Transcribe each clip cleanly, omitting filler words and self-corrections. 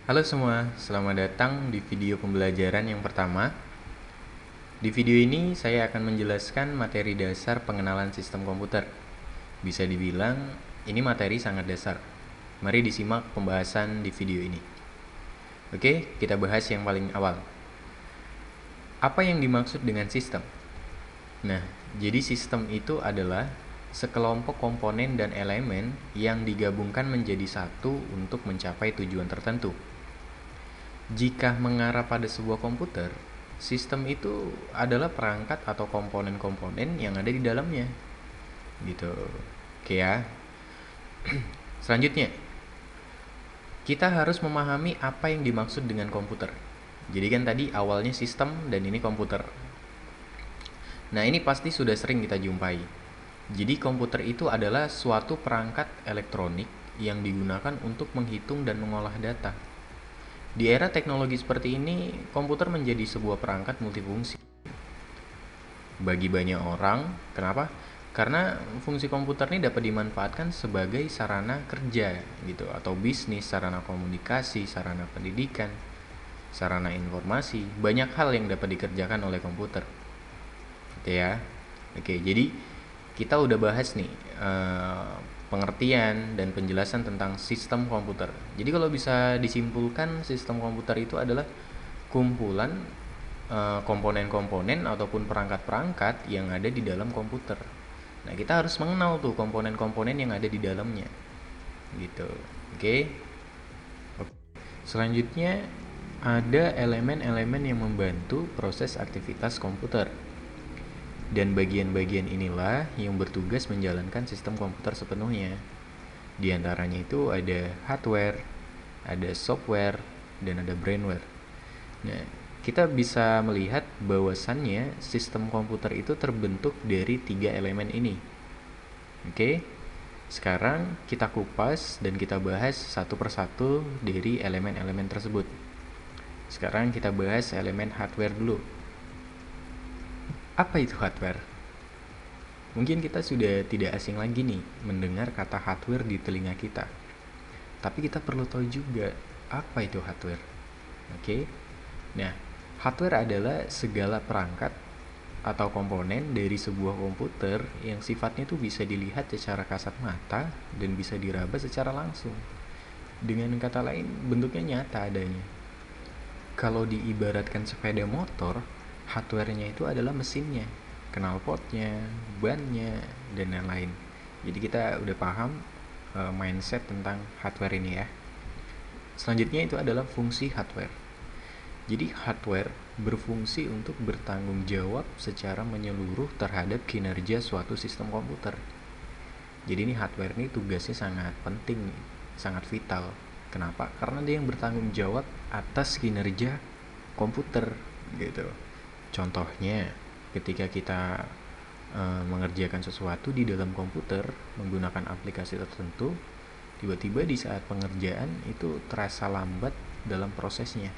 Halo semua, selamat datang di video pembelajaran yang pertama. Di video ini saya akan menjelaskan materi dasar pengenalan sistem komputer. Bisa dibilang, ini materi sangat dasar. Mari disimak pembahasan di video ini. Oke, kita bahas yang paling awal. Apa yang dimaksud dengan sistem? Nah, jadi sistem itu adalah sekelompok komponen dan elemen yang digabungkan menjadi satu untuk mencapai tujuan tertentu. Jika mengarah pada sebuah komputer, sistem itu adalah perangkat atau komponen-komponen yang ada di dalamnya. Gitu. Oke ya. Selanjutnya, kita harus memahami apa yang dimaksud dengan komputer. Jadi kan tadi awalnya sistem dan ini komputer. Nah, ini pasti sudah sering kita jumpai. Jadi komputer itu adalah suatu perangkat elektronik yang digunakan untuk menghitung dan mengolah data. Di era teknologi seperti ini, komputer menjadi sebuah perangkat multifungsi bagi banyak orang. Kenapa? Karena fungsi komputer ini dapat dimanfaatkan sebagai sarana kerja gitu, atau bisnis, sarana komunikasi, sarana pendidikan, sarana informasi. Banyak hal yang dapat dikerjakan oleh komputer. Oke ya. Oke, jadi kita udah bahas nih pengertian dan penjelasan tentang sistem komputer. Jadi kalau bisa disimpulkan, sistem komputer itu adalah kumpulan komponen-komponen ataupun perangkat-perangkat yang ada di dalam komputer. Nah, kita harus mengenal tuh komponen-komponen yang ada di dalamnya. Gitu. Oke. Selanjutnya ada elemen-elemen yang membantu proses aktivitas komputer. Dan bagian-bagian inilah yang bertugas menjalankan sistem komputer sepenuhnya. Di antaranya itu ada hardware, ada software, dan ada brainware. Nah, kita bisa melihat bahwasannya sistem komputer itu terbentuk dari 3 elemen ini. Oke, sekarang kita kupas dan kita bahas satu persatu dari elemen-elemen tersebut. Sekarang kita bahas elemen hardware dulu. Apa itu hardware? Mungkin kita sudah tidak asing lagi nih mendengar kata hardware di telinga kita. Tapi kita perlu tahu juga apa itu hardware. Oke. Nah, hardware adalah segala perangkat atau komponen dari sebuah komputer yang sifatnya itu bisa dilihat secara kasat mata dan bisa diraba secara langsung. Dengan kata lain, bentuknya nyata adanya. Kalau diibaratkan sepeda motor, hardware-nya itu adalah mesinnya, knalpotnya, bannya, dan lain-lain. Jadi kita udah paham mindset tentang hardware ini ya. Selanjutnya itu adalah fungsi hardware. Jadi hardware berfungsi untuk bertanggung jawab secara menyeluruh terhadap kinerja suatu sistem komputer. Jadi ini hardware ini tugasnya sangat penting, sangat vital. Kenapa? Karena dia yang bertanggung jawab atas kinerja komputer gitu. Contohnya, ketika kita mengerjakan sesuatu di dalam komputer menggunakan aplikasi tertentu, tiba-tiba di saat pengerjaan itu terasa lambat dalam prosesnya.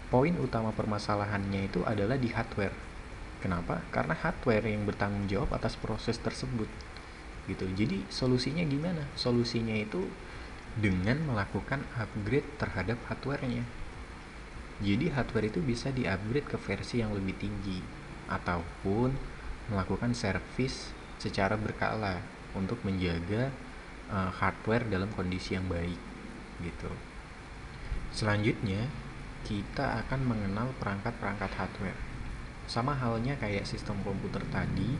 Poin utama permasalahannya itu adalah di hardware. Kenapa? Karena hardware yang bertanggung jawab atas proses tersebut. Gitu. Jadi solusinya gimana? Solusinya itu dengan melakukan upgrade terhadap hardware-nya. Jadi hardware itu bisa di-upgrade ke versi yang lebih tinggi ataupun melakukan service secara berkala untuk menjaga hardware dalam kondisi yang baik gitu. Selanjutnya, kita akan mengenal perangkat-perangkat hardware. Sama halnya kayak sistem komputer tadi,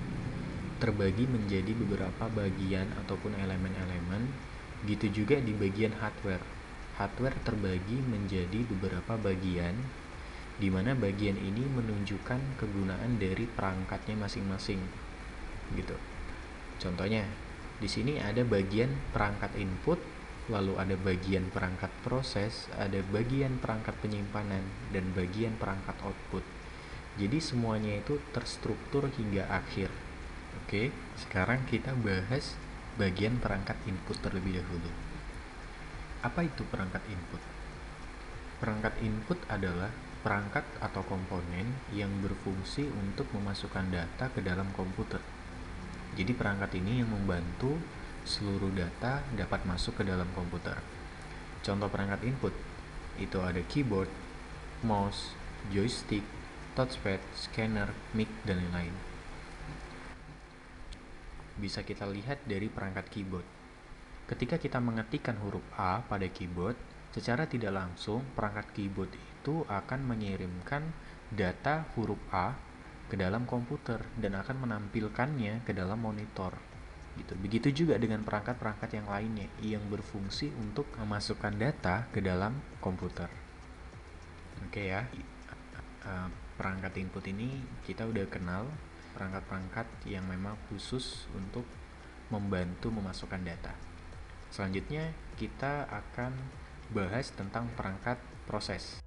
terbagi menjadi beberapa bagian ataupun elemen-elemen, gitu juga di bagian hardware. Hardware terbagi menjadi beberapa bagian, di mana bagian ini menunjukkan kegunaan dari perangkatnya masing-masing. Gitu. Contohnya, di sini ada bagian perangkat input, lalu ada bagian perangkat proses, ada bagian perangkat penyimpanan, dan bagian perangkat output. Jadi semuanya itu terstruktur hingga akhir. Oke, sekarang kita bahas bagian perangkat input terlebih dahulu. Apa itu perangkat input? Perangkat input adalah perangkat atau komponen yang berfungsi untuk memasukkan data ke dalam komputer. Jadi perangkat ini yang membantu seluruh data dapat masuk ke dalam komputer. Contoh perangkat input, Itu ada keyboard, mouse, joystick, touchpad, scanner, mic, dan lain-lain. Bisa kita lihat dari perangkat keyboard. Ketika kita mengetikkan huruf A pada keyboard, secara tidak langsung perangkat keyboard itu akan mengirimkan data huruf A ke dalam komputer dan akan menampilkannya ke dalam monitor. Gitu. Begitu juga dengan perangkat-perangkat yang lainnya yang berfungsi untuk memasukkan data ke dalam komputer. Oke ya, perangkat input ini kita udah kenal perangkat-perangkat yang memang khusus untuk membantu memasukkan data. Selanjutnya kita akan bahas tentang perangkat proses.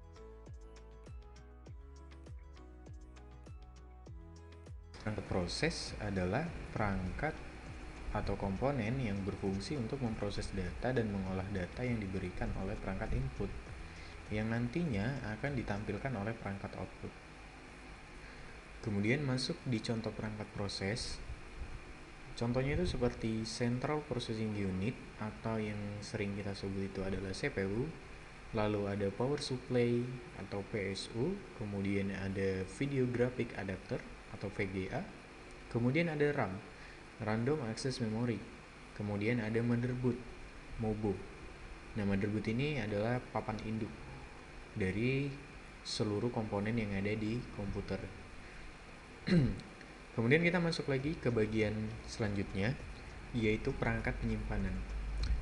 Perangkat proses adalah perangkat atau komponen yang berfungsi untuk memproses data dan mengolah data yang diberikan oleh perangkat input, yang nantinya akan ditampilkan oleh perangkat output. Kemudian masuk di contoh perangkat proses. Contohnya itu seperti Central Processing Unit atau yang sering kita sebut itu adalah CPU, lalu ada Power Supply atau PSU, kemudian ada Video Graphic Adapter atau VGA, kemudian ada RAM, Random Access Memory, kemudian ada motherboard, MOBO. Nah, motherboard ini adalah papan induk dari seluruh komponen yang ada di komputer. Kemudian kita masuk lagi ke bagian selanjutnya, yaitu perangkat penyimpanan.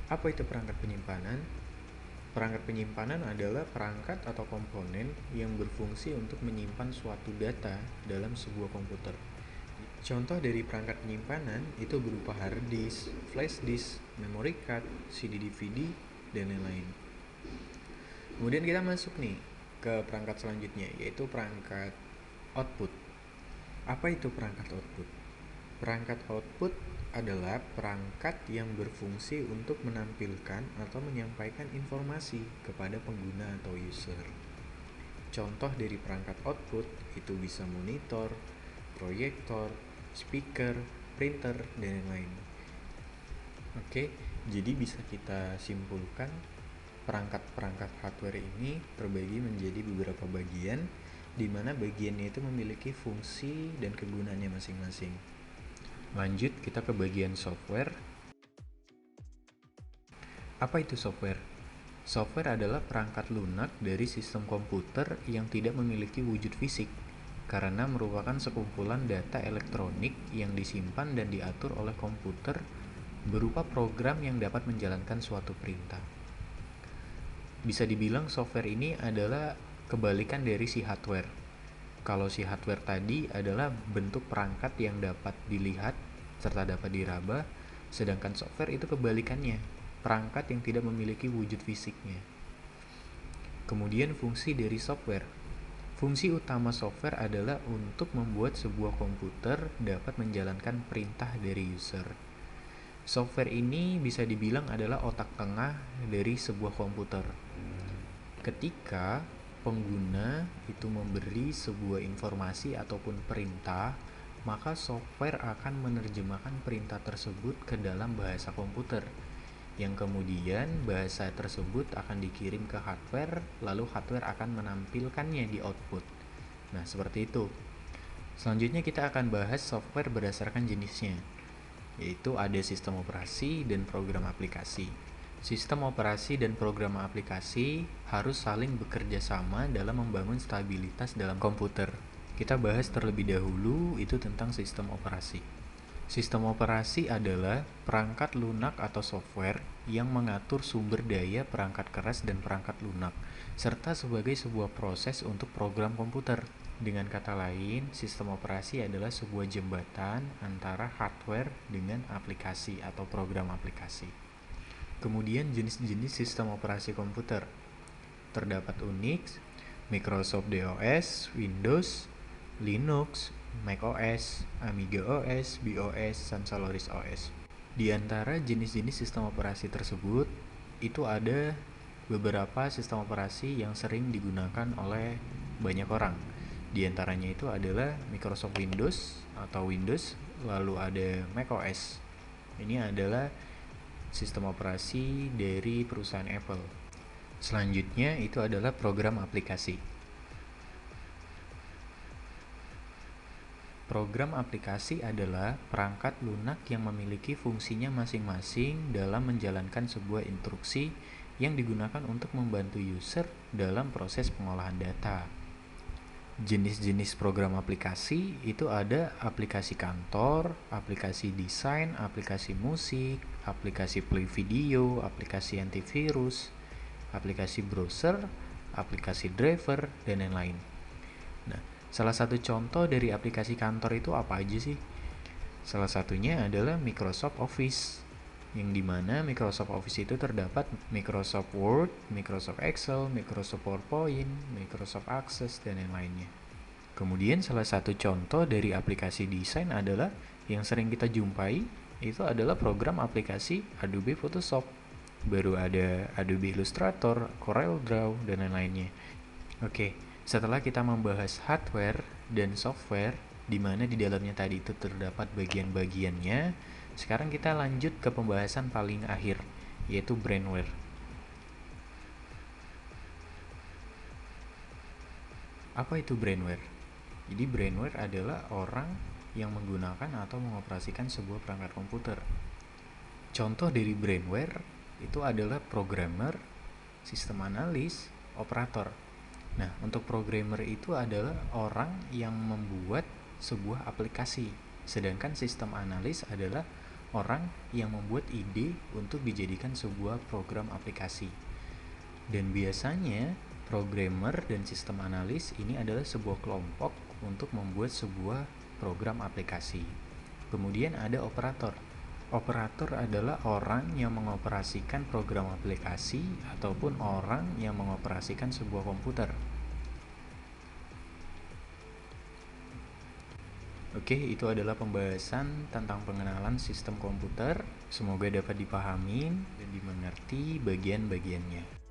Apa itu perangkat penyimpanan? Perangkat penyimpanan adalah perangkat atau komponen yang berfungsi untuk menyimpan suatu data dalam sebuah komputer. Contoh dari perangkat penyimpanan itu berupa hard disk, flash disk, memory card, CD DVD, dan lain-lain. Kemudian kita masuk nih ke perangkat selanjutnya, yaitu perangkat output. Apa itu perangkat output? Perangkat output adalah perangkat yang berfungsi untuk menampilkan atau menyampaikan informasi kepada pengguna atau user. Contoh dari perangkat output itu bisa monitor, proyektor, speaker, printer, dan lain-lain. Oke, jadi bisa kita simpulkan perangkat-perangkat hardware ini terbagi menjadi beberapa bagian, di mana bagiannya itu memiliki fungsi dan kegunaannya masing-masing. Lanjut kita ke bagian software. Apa itu software? Software adalah perangkat lunak dari sistem komputer yang tidak memiliki wujud fisik, karena merupakan sekumpulan data elektronik yang disimpan dan diatur oleh komputer berupa program yang dapat menjalankan suatu perintah. Bisa dibilang software ini adalah kebalikan dari si hardware. Kalau si hardware tadi adalah bentuk perangkat yang dapat dilihat serta dapat diraba, sedangkan software itu kebalikannya, perangkat yang tidak memiliki wujud fisiknya. Kemudian fungsi dari software. Fungsi utama software adalah untuk membuat sebuah komputer dapat menjalankan perintah dari user. Software ini bisa dibilang adalah otak tengah dari sebuah komputer. Ketika pengguna itu memberi sebuah informasi ataupun perintah, maka software akan menerjemahkan perintah tersebut ke dalam bahasa komputer, yang kemudian bahasa tersebut akan dikirim ke hardware, lalu hardware akan menampilkannya di output. Nah, seperti itu. Selanjutnya kita akan bahas software berdasarkan jenisnya, yaitu ada sistem operasi dan program aplikasi. Sistem operasi dan program aplikasi harus saling bekerja sama dalam membangun stabilitas dalam komputer. Kita bahas terlebih dahulu itu tentang sistem operasi. Sistem operasi adalah perangkat lunak atau software yang mengatur sumber daya perangkat keras dan perangkat lunak, serta sebagai sebuah proses untuk program komputer. Dengan kata lain, sistem operasi adalah sebuah jembatan antara hardware dengan aplikasi atau program aplikasi. Kemudian jenis-jenis sistem operasi komputer. Terdapat Unix, Microsoft DOS, Windows, Linux, macOS, Amiga OS, BOS, dan Solaris OS. Di antara jenis-jenis sistem operasi tersebut, itu ada beberapa sistem operasi yang sering digunakan oleh banyak orang. Di antaranya itu adalah Microsoft Windows atau Windows, lalu ada macOS. Ini adalah sistem operasi dari perusahaan Apple. Selanjutnya itu adalah program aplikasi. Program aplikasi adalah perangkat lunak yang memiliki fungsinya masing-masing dalam menjalankan sebuah instruksi yang digunakan untuk membantu user dalam proses pengolahan data. Jenis-jenis program aplikasi itu ada aplikasi kantor, aplikasi desain, aplikasi musik, aplikasi play video, aplikasi antivirus, aplikasi browser, aplikasi driver, dan lain-lain. Nah, salah satu contoh dari aplikasi kantor itu apa aja sih? Salah satunya adalah Microsoft Office, yang dimana Microsoft Office itu terdapat Microsoft Word, Microsoft Excel, Microsoft PowerPoint, Microsoft Access, dan lain-lainnya. Kemudian salah satu contoh dari aplikasi desain adalah yang sering kita jumpai itu adalah program aplikasi Adobe Photoshop. Baru ada Adobe Illustrator, Corel Draw, dan lain-lainnya. Oke, setelah kita membahas hardware dan software, di mana di dalamnya tadi itu terdapat bagian-bagiannya, sekarang kita lanjut ke pembahasan paling akhir, yaitu brainware. Apa itu brainware? Jadi brainware adalah orang yang menggunakan atau mengoperasikan sebuah perangkat komputer. Contoh dari brainware itu adalah programmer, sistem analis, operator. Nah, untuk programmer itu adalah orang yang membuat sebuah aplikasi, sedangkan sistem analis adalah orang yang membuat ide untuk dijadikan sebuah program aplikasi. Dan biasanya programmer dan sistem analis ini adalah sebuah kelompok untuk membuat sebuah program aplikasi. Kemudian ada operator. Operator adalah orang yang mengoperasikan program aplikasi ataupun orang yang mengoperasikan sebuah komputer. Oke, itu adalah pembahasan tentang pengenalan sistem komputer. Semoga dapat dipahami dan dimengerti bagian-bagiannya.